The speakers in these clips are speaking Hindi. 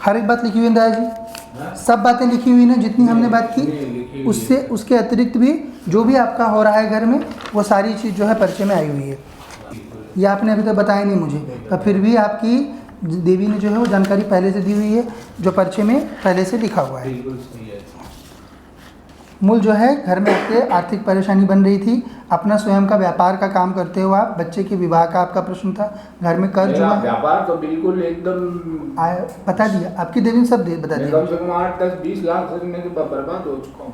हर एक बात लिखी हुई है दादा जी, सब बातें लिखी हुई ना जितनी हमने बात की, उससे उसके अतिरिक्त भी जो भी आपका हो रहा है घर में वो सारी चीज़ जो है पर्चे में आई हुई है। ये आपने अभी तक बताया नहीं मुझे, तो फिर भी आपकी देवी ने जो है वो जानकारी पहले से दी हुई है जो पर्चे में पहले से लिखा हुआ है। मूल जो है घर में आपके आर्थिक परेशानी बन रही थी, अपना स्वयं का व्यापार का काम करते हो आप, बच्चे के विवाह का आपका प्रश्न था, घर में कर्ज हुआ। व्यापार तो बिल्कुल एकदम बता दिया आपकी देवी ने, सब बता दिया। कम से कम 8-10-20 लाख से मैं बर्बाद हो चुका हूँ,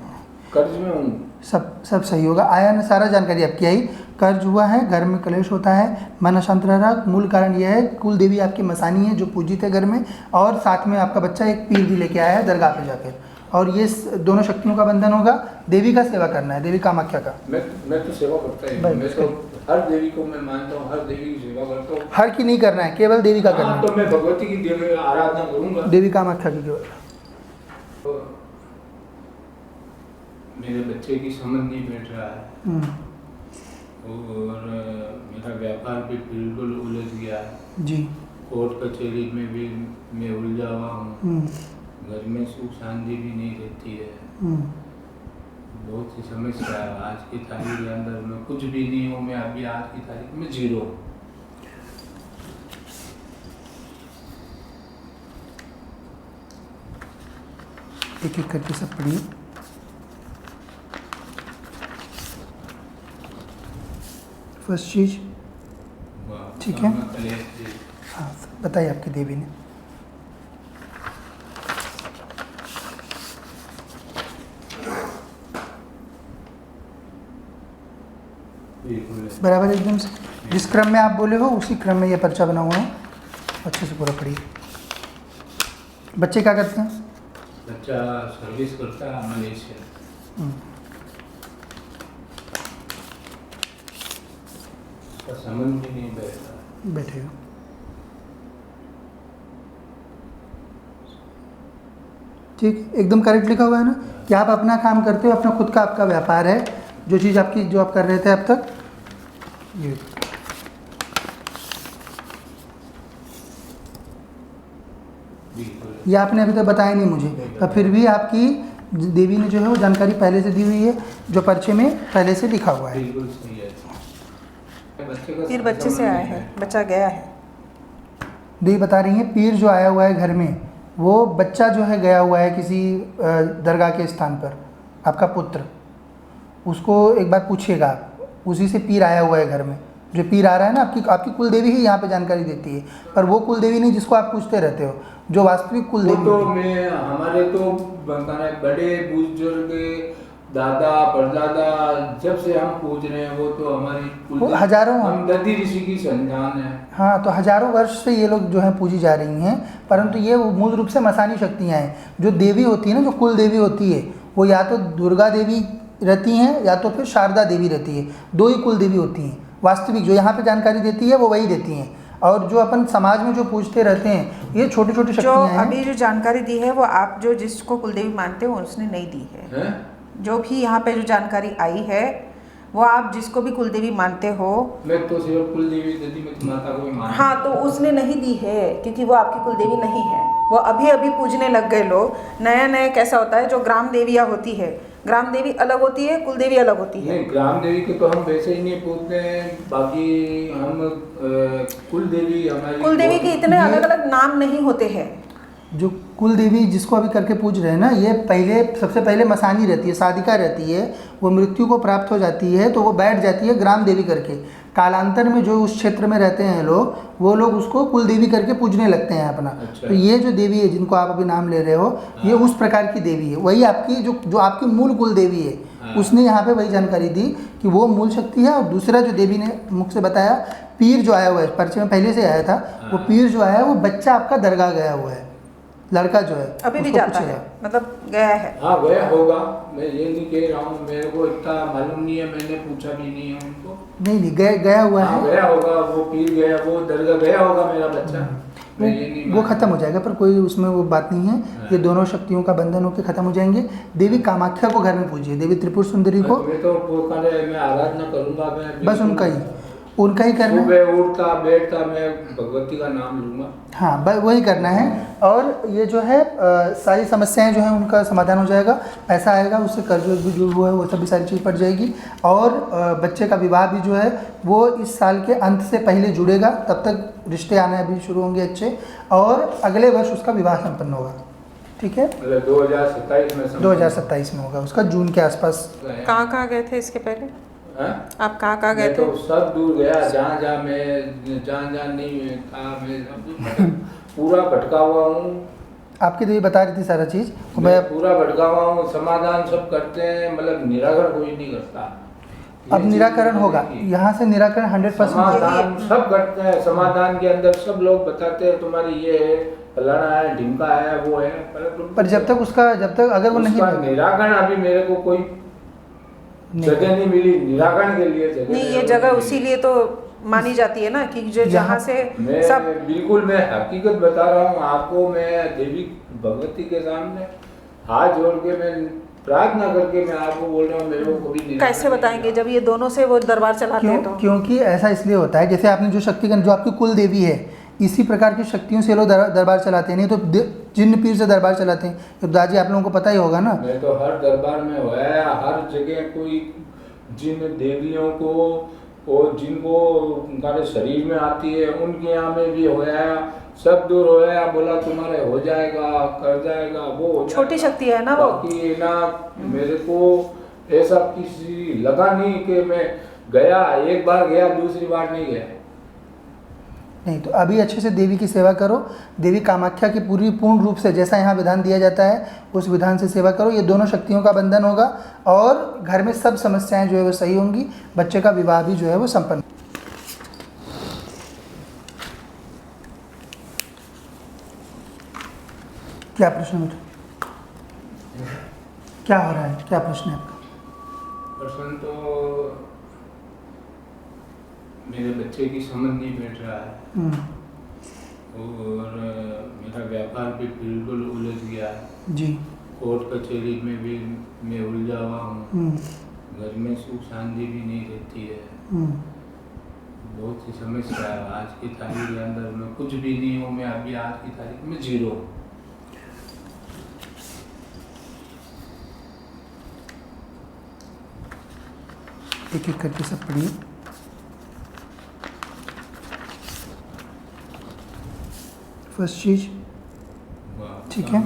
कर्ज में हूँ। सब सही होगा। आया ना, सारा जानकारी आपकी आई। कर्ज हुआ है, घर में क्लेश होता है, मन अशांत रह रहा, मूल कारण यह है कुल देवी आपकी मसानी है जो पूजित है घर में, और साथ में आपका बच्चा एक पीर भी लेके आया है दरगाह पे जाकर, और ये दोनों शक्तियों का बंधन होगा। देवी का सेवा करना है, देवी कामाख्या का। मैं तो सेवा करता ही, मैं तो हर देवी को मैं मानता हूँ, हर देवी की सेवा करता हूँ। हर की नहीं करना है, केवल देवी का करना है। तो मैं भगवती की देवी आराधना करूँगा, देवी कामाख्या की केवल। मेरे बच्चे की समझ नहीं बैठ रहा है और मेरा व्यापार भी बिल्कुल उलझ गया है जी। कोर्ट कचहरी में भी मैं उलझा हुआ हूँ, घर में सुख शांति भी नहीं रहती है, बहुत सी समस्या है। आज की तारीख के अंदर मैं कुछ भी नहीं हूँ, मैं अभी आज की तारीख में 0 हूँ। एक एक करके सब पढ़िए। फर्स्ट चीज, ठीक है, हाँ बताइए आपकी देवी ने। बराबर एकदम से जिस क्रम में आप बोले हो उसी क्रम में ये पर्चा बना हुआ है, अच्छे से पूरा पढ़िए। बच्चे क्या करते हैं? बच्चा सर्विस करता है मलेशिया, समझ भी नहीं बैठा। बैठेगा। ठीक, एकदम करेक्ट लिखा हुआ है ना कि आप अपना काम करते हो, अपना खुद का आपका व्यापार है, जो चीज़ आपकी जो आप कर रहे थे अब तक। ये आपने अभी तक बताया नहीं मुझे, तो फिर भी आपकी देवी ने जो है वो जानकारी पहले से दी हुई है जो पर्चे में पहले से लिखा हुआ है। पीर बच्चे से आया है, बच्चा गया है। देवी बता रही है पीर जो आया हुआ है घर में, वो बच्चा जो है गया हुआ है किसी दरगाह के स्थान पर, आपका पुत्र, उसको एक बार पूछिएगा आप, उसी से पीर आया हुआ है घर में। जो पीर आ रहा है ना, आपकी कुल देवी ही यहाँ पे जानकारी देती है, पर वो कुल देवी नहीं जिसको आप पूछते रहते हो, जो वास्तविक कुल देवी तो मैं हमारे तो बड़े बुजुर्ग दादा परदादा जब से हम पूज रहे हैं, वो तो हमारी हजारों, हम दधी ऋषि की संतान है। हाँ, तो हजारों वर्ष से ये लोग जो है पूजी जा रही हैं, परंतु ये मूल रूप से मसानी शक्तियाँ हैं। जो देवी होती है ना, जो कुल देवी होती है, वो या तो दुर्गा देवी रहती हैं या तो फिर शारदा देवी रहती है, 2 ही कुल देवी होती हैं। वास्तविक जो यहाँ पे जानकारी देती है वो वही देती हैं, और जो अपन समाज में जो पूछते रहते हैं ये छोटी छोटी शक्तियाँ हैं। अभी जो जानकारी दी है वो आप जो जिसको कुलदेवी मानते हो उसने नहीं दी है। जो भी यहाँ पे जो जानकारी आई है वो आप जिसको भी कुलदेवी मानते हो, मैं तो सिर्फ कुलदेवी दधी मत माता को ही मानता। हाँ, तो उसने नहीं दी है क्योंकि वो आपकी कुलदेवी नहीं है। वो अभी अभी पूजने लग गए लोग। नया नया कैसा होता है, जो ग्राम देवियाँ होती है, ग्राम देवी अलग होती है, कुल देवी अलग होती है। नहीं, ग्राम देवी को तो हम वैसे ही नहीं पूछते हैं, बाकी हम कुल देवी हमारी कुल देवी के इतने अलग अलग नाम नहीं होते हैं। जो कुल देवी जिसको अभी करके पूज रहे हैं ना, ये पहले सबसे पहले मसानी रहती है, साधिका रहती है, वो मृत्यु को प्राप्त हो जाती है तो वो बैठ जाती है ग्राम देवी करके। कालांतर में जो उस क्षेत्र में रहते हैं लोग, वो लोग उसको कुल देवी करके पूजने लगते हैं अपना। अच्छा। तो ये जो देवी है जिनको आप अभी नाम ले रहे हो, ये उस प्रकार की देवी है, वही आपकी जो आपकी मूल कुल देवी है। उसने यहाँ पे वही जानकारी दी कि वो मूल शक्ति है। और दूसरा जो देवी ने मुख से बताया, पीर जो आया हुआ है, पर्चे में पहले से आया था, वो पीर जो आया है वो बच्चा आपका दरगाह गया हुआ है, लड़का जो है अभी भी जाता है, मतलब गया है। हाँ, गया होगा, मैं ये नहीं कह रहा हूँ, मेरे को इतना मालूम नहीं है, मैंने पूछा भी नहीं है उनको। नहीं गया हुआ है, गया होगा, वो पीर गया, वो दरगाह गया होगा मेरा बच्चा। वो खत्म हो जाएगा, पर कोई उसमें वो बात नहीं है। ये दोनों शक्तियों का बंधन होकर खत्म हो जाएंगे। देवी कामाख्या को घर में पूजिए, देवी त्रिपुर सुंदरी को, मैं तो मैं आराधना करूंगा, बस उनका ही। उनका ही करना है। सुबह उठता बैठता मैं भगवती का नाम लूँगा। हाँ, वही करना है। और ये जो है सारी समस्याएं जो हैं उनका समाधान हो जाएगा, पैसा आएगा, उससे कर्ज भी जो हुआ है वो सब भी सारी चीज़ पड़ जाएगी। और बच्चे का विवाह भी जो है वो इस साल के अंत से पहले जुड़ेगा, तब तक रिश्ते आना भी शुरू होंगे अच्छे, और अगले वर्ष उसका विवाह संपन्न होगा। ठीक है, 2027 में होगा उसका, जून के आसपास। कहाँ गए थे इसके पहले? आप कहाँ गए थे? तो सब दूर गया, जहाँ मैं नहीं था, मैं सब पूरा भटका हुआ हूँ। आपकी देवी बता रही थी सारा चीज़, मैं पूरा भटका हुआ हूँ। समाधान सब करते हैं, मतलब निराकरण कोई नहीं करता। अब निराकरण होगा, यहाँ से निराकरण 100% समाधान सब करते हैं। समाधान के अंदर सब लोग बताते हैं तुम्हारी ये है, फलाना है, ढिमका है, वो है, पर जब तक अगर वो नहीं निराकरण, अभी मेरे को कोई जगह नहीं मिली निराकरण के लिए। नहीं, ये जगह उसी लिए तो मानी जाती है ना कि जो जहाँ से सब बिल्कुल मैं हकीकत बता रहा हूँ आपको। मैं देवी भगवती के सामने हाथ जोड़ के मैं प्रार्थना करके मैं आपको बोल रहा हूँ, मेरे को कभी कैसे बताएंगे जब ये दोनों से वो दरबार चलाते हैं तो? क्योंकि ऐसा इसलिए होता है, जैसे आपने जो शक्तिगण, जो आपकी कुल देवी है, इसी प्रकार की शक्तियों से लोग दरबार चलाते हैं। नहीं तो जिन्न पीर से दरबार चलाते हैं। तो दादी आप लोगों को पता ही होगा ना। मैं तो हर दरबार में होया, हर जगह कोई जिन देवियों को और जिनको उनके शरीर में आती है उनके यहाँ में भी होया, सब दूर होया, बोला तुम्हारे हो जाएगा, कर जाएगा, वो हो जाएगा। छोटी शक्ति है ना वो। बाकी ना मेरे को ऐसा किसी लगा नहीं कि मैं गया, एक बार गया, दूसरी बार नहीं गया। नहीं तो अभी अच्छे से देवी की सेवा करो। देवी कामाख्या की पूर्ण रूप से जैसा यहाँ विधान दिया जाता है उस विधान से सेवा करो। ये दोनों शक्तियों का बंधन होगा और घर में सब समस्याएं जो है वो सही होंगी। बच्चे का विवाह भी जो है वो संपन्न। क्या प्रश्न है? क्या हो रहा है? क्या प्रश्न है आपका? प्रश्न तो मेरे बच्चे की समझ नहीं बैठ रहा है और मेरा व्यापार भी बिल्कुल उलझ गया है जी। कोर्ट कचहरी में भी मैं उलझा हुआ हूँ। घर में सुख शांति भी नहीं रहती है। बहुत सी समस्या है। आज की तारीख के अंदर मैं कुछ भी नहीं हूँ। मैं अभी आज की तारीख में 0 हूँ। एक एक करके सब पढ़िए। फर्स्ट चीज, ठीक है।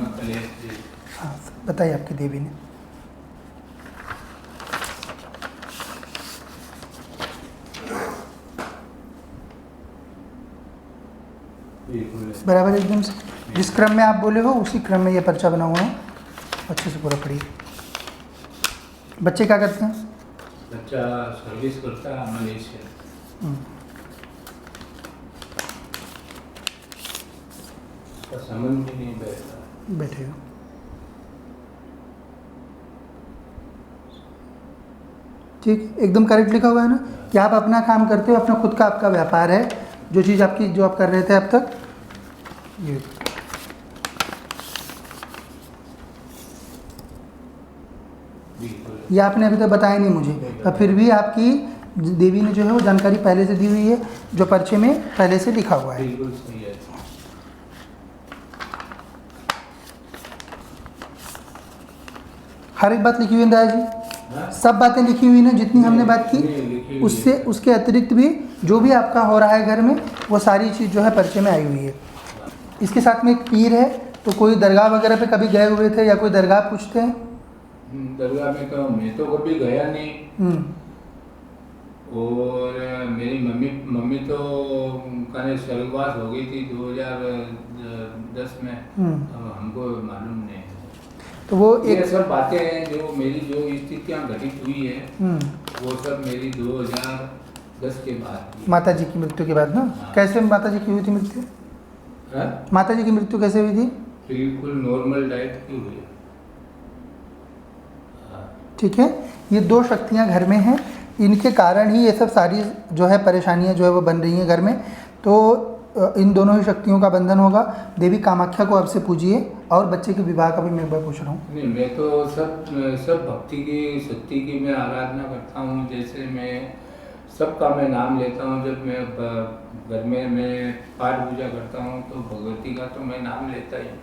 हाँ, बताइए आपकी देवी ने। बराबर एकदम से जिस क्रम में आप बोले हो उसी क्रम में ये पर्चा बना हुआ है। अच्छे से पूरा पढ़िए। बच्चे क्या करते हैं? बच्चा सर्विस करता है मलेशिया। समझ भी नहीं बैठता। बैठेगा। ठीक, एकदम करेक्ट लिखा हुआ है ना कि आप अपना काम करते हो, अपना खुद का आपका व्यापार है। जो चीज़ आपकी जो आप कर रहे थे अब तक, ये आपने अभी तक बताया नहीं मुझे, तो फिर भी आपकी देवी ने जो है वो जानकारी पहले से दी हुई है, जो पर्चे में पहले से लिखा हुआ है। बिल्कुल सही है। हर एक बात लिखी हुई है दादा जी, सब बातें लिखी हुई ना जितनी हमने बात की, उससे उसके अतिरिक्त भी जो भी आपका हो रहा है घर में वो सारी चीज़ जो है पर्चे में आई हुई है। इसके साथ में एक पीर है, तो कोई दरगाह वगैरह पे कभी गए हुए थे या कोई दरगाह पूछते हैं? दरगाह में तो मैं तो कभी गया नहीं। और मेरी मम्मी तो कहने स्वर्गवास हो गई थी 2010 में। अब हमको मालूम नहीं। तो वो ये सब बातें हैं जो मेरी जो स्थितियाँ घटित हुई है वो सब मेरी 2010 के बाद। माता जी की मृत्यु के बाद ना? कैसे माता जी की हुई थी मृत्यु? माता जी की मृत्यु कैसे हुई थी? बिल्कुल नॉर्मल डाइट की हुई। ठीक है, ये 2 शक्तियाँ घर में हैं, इनके कारण ही ये सब सारी जो है परेशानियाँ जो है वो बन रही हैं घर में। तो इन दोनों ही शक्तियों का बंधन होगा। देवी कामाख्या को अब से पूजिए। और बच्चे के विवाह का भी मैं एक बार पूछ रहा हूँ। नहीं, मैं तो सब भक्ति की शक्ति की मैं आराधना करता हूँ। जैसे मैं सबका मैं नाम लेता हूँ। जब मैं घर में मैं पाठ पूजा करता हूँ तो भगवती का तो मैं नाम लेता ही हूँ।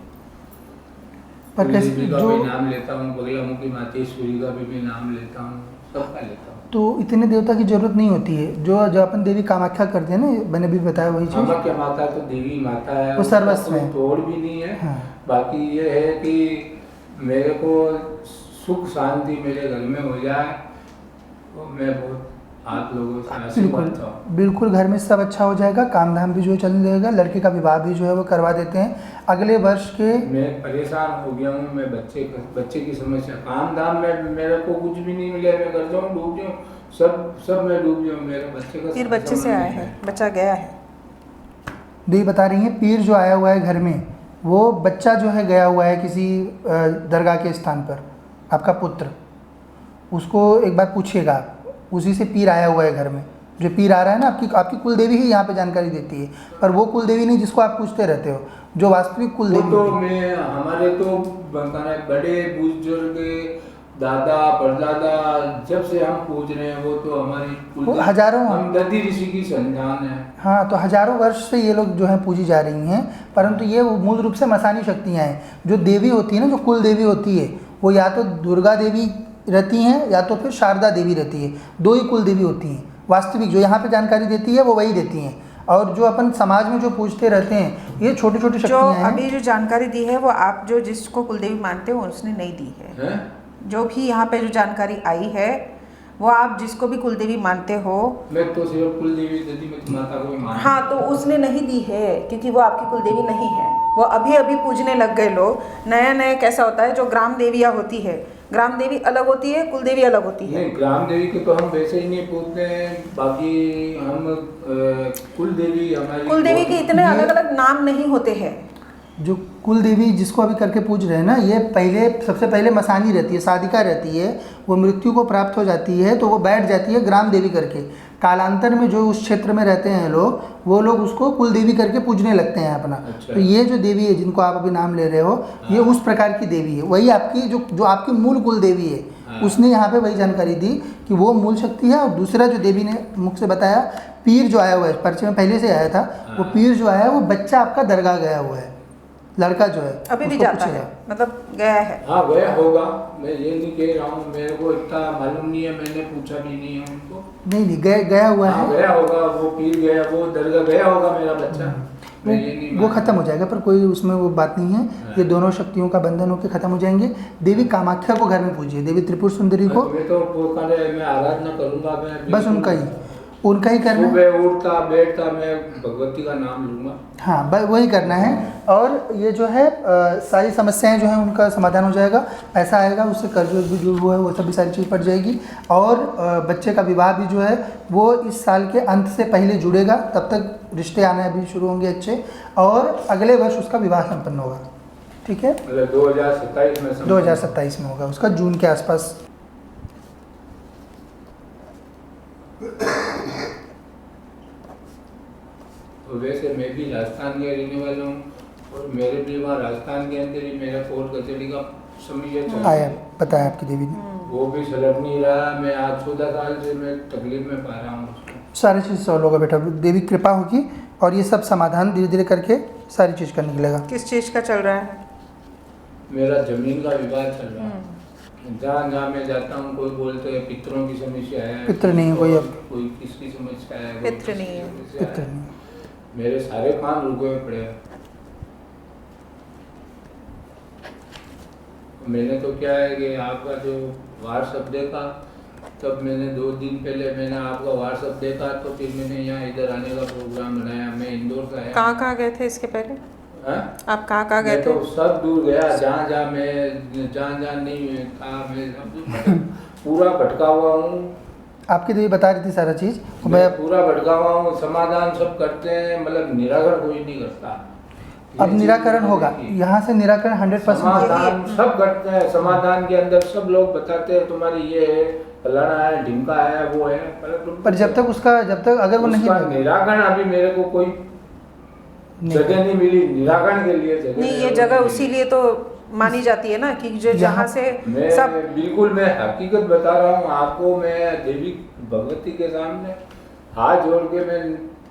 पर कैसे देवी का जो भी नाम लेता हूँ, बगलामुखी मातेश्वरी का भी नाम लेता हूँ, सबका लेता हूँ। तो इतने देवता की जरूरत नहीं होती है। जो जो अपन देवी कामाख्या करते हैं ना, मैंने भी बताया वही चीज़। कामाख्या माता तो देवी माता है, वो सर्वस्व है, तोड़ भी नहीं है। हाँ। बाकी ये है कि मेरे को सुख शांति मेरे घर में हो जाए तो मैं बहुत आप लोगों से आशीर्वाद बिल्कुल चाहता हूँ। बिल्कुल, घर में सब अच्छा हो जाएगा। काम धाम भी जो है चल जाएगा। लड़के का विवाह भी जो है वो करवा देते हैं अगले वर्ष के। मैं परेशान हो गया हूँ। मैं बच्चे की समस्या, काम धाम में मेरे को कुछ भी नहीं मिले। मैं कर जाऊँ डूब जाऊँ, सब मैं डूब जाऊँ। मेरे बच्चे का फिर बच्चे से आया है, बच्चा गया है। देवी बता रही है पीर जो आया हुआ है घर में, वो बच्चा जो है गया हुआ है किसी दरगाह के स्थान पर, आपका पुत्र। उसको एक बार पूछिएगा आप, उसी से पीर आया हुआ है घर में। जो पीर आ रहा है ना, आपकी कुल देवी ही यहाँ पे जानकारी देती है, पर वो कुल देवी नहीं जिसको आप पूछते रहते हो, जो वास्तविक कुल देवी तो होती है। मैं हमारे तो बड़े बुजुर्ग दादा परदादा जब से हम पूछ रहे हैं, वो तो हमारी वो हजारों, हम दधी ऋषि की संतान है। हाँ, तो हजारों वर्ष से ये लोग जो हैं पूजी जा रही हैं। परंतु ये मूल रूप से मसानी शक्तियाँ हैं। जो देवी होती है ना, जो कुल देवी होती है, वो या तो दुर्गा देवी रहती हैं या तो फिर शारदा देवी रहती है। दो ही कुल देवी होती हैं। वास्तविक जो यहाँ पे जानकारी देती है वो वही देती हैं। और जो अपन समाज में जो पूछते रहते हैं, ये छोटी छोटी जो शक्तियाँ हैं। अभी जो जानकारी दी है वो आप जो जिसको कुलदेवी मानते हो उसने नहीं दी है। जो भी यहाँ पे जो जानकारी आई है वो आप जिसको भी कुलदेवी मानते हो। मैं तो सिर्फ कुलदेवी दधी माता को ही मानता हूँ। हाँ, तो उसने नहीं दी है क्योंकि वो आपकी कुलदेवी नहीं है। वो अभी अभी पूजने लग गए लोग। नया नया कैसा होता है, जो ग्राम देवियाँ होती है, ग्राम देवी अलग होती है, कुल देवी अलग होती है। नहीं, ग्राम देवी के तो हम वैसे ही नहीं पूछते हैं। बाकी हम कुल देवी हमारी कुल देवी के इतने अलग अलग नाम नहीं होते हैं। जो कुल देवी जिसको अभी करके पूज रहे हैं ना, ये पहले सबसे पहले मसानी रहती है, साधिका रहती है। वो मृत्यु को प्राप्त हो जाती है तो वो बैठ जाती है ग्राम देवी करके। कालांतर में जो उस क्षेत्र में रहते हैं लोग, वो लोग उसको कुल देवी करके पूजने लगते हैं अपना। अच्छा। तो ये जो देवी है जिनको आप अभी नाम ले रहे हो, ये उस प्रकार की देवी है। वही आपकी जो आपकी मूल कुल देवी है, उसने यहाँ पे वही जानकारी दी कि वो मूल शक्ति है। और दूसरा जो देवी ने मुख से बताया, पीर जो आया हुआ है, परिचय में पहले से आया था, वो पीर जो आया है वो बच्चा आपका दरगाह गया हुआ है, लड़का जो है अभी भी उसको जाता पूछेगा। है, मतलब गया है। हाँ, गया होगा। मैं ये नहीं कह रहा हूँ, मेरे को इतना मालूम नहीं है, मैंने पूछा भी नहीं है उनको। नहीं गया हुआ हाँ, है। गया होगा, वो पीर गया, वो दरगाह गया होगा मेरा बच्चा। मैं ये नहीं वो खत्म हो जाएगा, पर कोई उसमें वो बात नहीं है। ये दोनों शक्तियों का बंधन होकर खत्म हो जाएंगे। देवी कामाख्या को घर में पूजिए, देवी त्रिपुर सुंदरी को। मैं तो मैं आराधना करूँगा। मैं बस उनका ही करना है। सुबह उठता बैठता मैं भगवती का नाम लूँगा। हाँ, बस वही करना है। और ये जो है सारी समस्याएं जो हैं उनका समाधान हो जाएगा। पैसा आएगा, उससे कर्ज भी जो हुआ है वो सब भी सारी चीज़ पड़ जाएगी। और बच्चे का विवाह भी जो है वो इस साल के अंत से पहले जुड़ेगा। तब तक रिश्ते आने भी शुरू होंगे अच्छे, और अगले वर्ष उसका विवाह संपन्न होगा। ठीक है, मतलब 2027 में 2027 में होगा उसका, जून के आसपास। तो वैसे मैं भी राजस्थान का रहने वाला हूँ, और मेरे भी वहाँ राजस्थान के अंदर ही मेरा कोर्ट कचहरी का समय चल रहा आया, है। बताया आपकी देवी ने। वो भी सलट नहीं रहा। मैं आज 14 साल से मैं तकलीफ में पा रहा हूँ उसको। सारी चीज़ सॉल्व होगा बेटा, देवी कृपा होगी। और ये सब समाधान धीरे धीरे करके सारी चीज़ का निकलेगा। किस चीज़ का चल रहा है? मेरा जमीन का विवाद चल रहा है। जहाँ जहाँ मैं जाता हूँ, कोई बोलते हैं पितरों की समस्या है। पितर नहीं है कोई, अब कोई किसकी समस्या है, पितृ नहीं है। पितर नहीं। मेरे सारे काम रुके हुए पड़े हैं। मैंने तो क्या है कि आपका जो व्हाट्सएप देखा, तब मैंने 2 दिन पहले मैंने आपका व्हाट्सएप देखा, तो फिर मैंने यहाँ इधर आने का प्रोग्राम बनाया। मैं इंदौर से आया। कहाँ गए थे इसके पहले? हाँ? आप कहाँ गए थे? तो सब दूर गया, जहाँ जहाँ नहीं था, मैं सब पूरा भटका हुआ हूँ। आपकी देवी बता रही थी सारा चीज़। मैं पूरा भटका हुआ हूँ। समाधान सब करते हैं, मतलब निराकरण कोई नहीं करता। अब निराकरण होगा, यहाँ से निराकरण 100% समाधान सब करते हैं। समाधान के अंदर सब लोग बताते हैं तुम्हारी ये है, फलाना है, ढिमका है, वो है। पर जब तक अगर वो नहीं निराकरण अभी मेरे को कोई जगह नहीं मिली निराकरण के लिए। नहीं, ये जगह उसीलिए तो मानी जाती है ना कि जो जहाँ से मैं सब बिल्कुल मैं हकीकत बता रहा हूँ आपको। मैं देवी भगवती के सामने हाथ जोड़ के मैं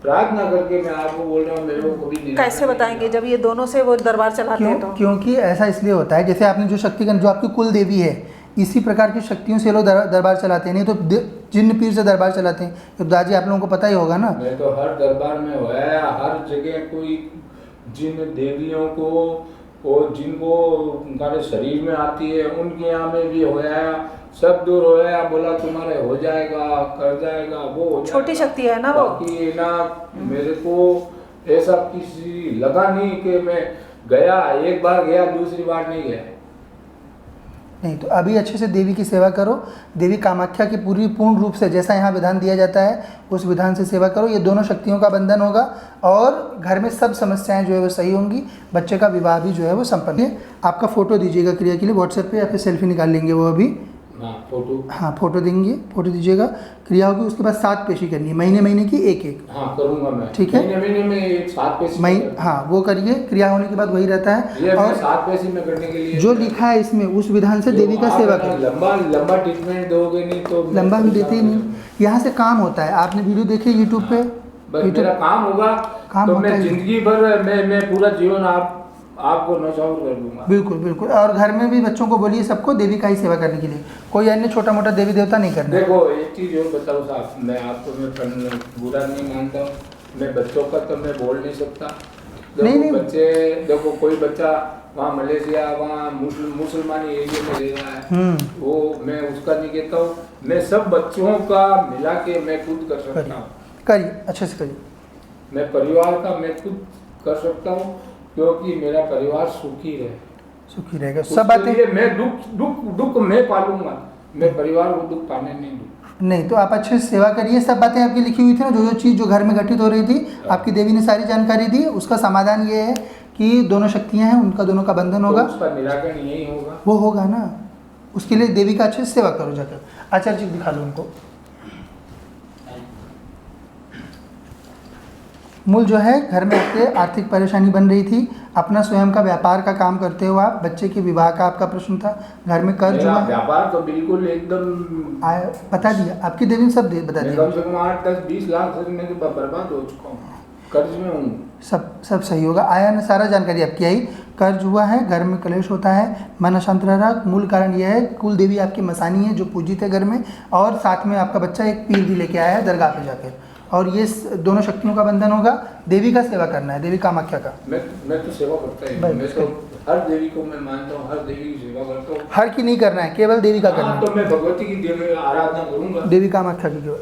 प्रार्थना करके मैं आपको बोल रहा हूँ, मेरे को कभी निराशा कैसे नहीं बताएंगे जब ये दोनों से वो दरबार चलाते हैं तो? क्योंकि ऐसा इसलिए होता है, जैसे आपने जो शक्ति जो आपकी कुल देवी है, इसी प्रकार की शक्तियों से लोग दरबार चलाते हैं, नहीं तो जिन्न पीर से दरबार चलाते हैं। तो दादी आप लोगों को पता ही होगा ना। मैं तो हर दरबार में होया, हर जगह कोई जिन देवियों को और जिनको उनके शरीर में आती है उनके यहाँ में भी होया, सब दूर होया, बोला तुम्हारे हो जाएगा, कर जाएगा, वो हो छोटी जाएगा। शक्ति है ना वो। बाकी ना मेरे को ऐसा किसी लगा नहीं कि मैं गया, एक बार गया, दूसरी बार नहीं गया। नहीं तो अभी अच्छे से देवी की सेवा करो। देवी कामाख्या की पूर्ण रूप से जैसा यहाँ विधान दिया जाता है उस विधान से सेवा करो। ये दोनों शक्तियों का बंधन होगा और घर में सब समस्याएं जो है वो सही होंगी। बच्चे का विवाह भी जो है वो संपन्न है। आपका फ़ोटो दीजिएगा क्रिया के लिए व्हाट्सएप पे, या फिर सेल्फी निकाल लेंगे वो अभी। हाँ फोटो देंगे, फोटो दीजिएगा। क्रिया होगी, उसके बाद 7 पेशी करनी है, महीने की एक। हाँ करूँगा मैं, ठीक है, महीने में 7 पेशी। हाँ वो करिए। क्रिया होने के बाद वही रहता है। और 7 पेशी में करने के लिए जो लिखा है इसमें उस विधान से देवी का सेवा करें। लंबा ट्रीटमेंट दोगे नहीं तो लंबा हम देते ही नहीं। यहाँ से काम होता है। आपने वीडियो देखी यूट्यूब पे? मेरा काम होगा तो मैं जिंदगी भर मैं पूरा जीवन आपको नौचावर कर दूंगा। बिल्कुल। और घर में भी बच्चों को बोलिए सबको देवी का ही सेवा करने के लिए, कोई अन्य छोटा मोटा देवी देवता नहीं करना। देखो एक चीज़ और बताओ साहब, मैं आपको मैं बुरा नहीं मानता हूँ, मैं बच्चों का तो मैं बोल नहीं सकता। नहीं बच्चे, देखो कोई बच्चा वहाँ मलेशिया, वहाँ मुसलमानी एरिया में रह रहा है, वो मैं उसका नहीं कहता हूँ। मैं सब बच्चों का मिला के मैं खुद कर सकता हूँ। करिए, अच्छे से करिए। मैं परिवार का मैं खुद कर सकता हूँ, क्योंकि मेरा परिवार सुखी रहेगा। सब बातें मैं दुख मैं पालूंगा, मैं परिवार को दुख पाने नहीं दूँ। नहीं तो आप अच्छे से सेवा करिए। सब बातें आपकी लिखी हुई थी ना, जो चीज़ जो घर में घटित हो रही थी, आपकी देवी ने सारी जानकारी दी। उसका समाधान ये है कि दोनों शक्तियाँ हैं, उनका दोनों का बंधन होगा। तो उसका निराकरण यही होगा, वो होगा ना। उसके लिए देवी का अच्छे से सेवा करो जाकर। आचार्य जी दिखा लो उनको। मूल जो है घर में आपके आर्थिक परेशानी बन रही थी, अपना स्वयं का व्यापार का काम करते हो आप, बच्चे के विवाह का आपका प्रश्न था, घर में कर्ज हुआ। व्यापार तो बिल्कुल एकदम बता दिया आपकी देवी ने, सब बता दिया। कम से कम 8-10-20 लाख से मैं बर्बाद हो चुका हूँ, कर्ज में हूँ। सब सही होगा। आया ना, सारा जानकारी आपकी आई। कर्ज हुआ है, घर में क्लेश होता है, मन अशांत रह रहा। मूल कारण यह है कुल देवी आपकी मसानी है जो पूजित है घर में, और साथ में आपका बच्चा एक पीर भी लेके आया है दरगाह पे जाकर। और ये दोनों शक्तियों का बंधन होगा। देवी का सेवा करना है, देवी कामाख्या का। मैं तो सेवा करता ही, मैं तो हर देवी को मैं मानता हूँ, हर देवी की सेवा करता हूँ। हर की नहीं करना है, केवल देवी का करना है। तो मैं भगवती की आराधना करूँगा, देवी कामाख्या की केवल।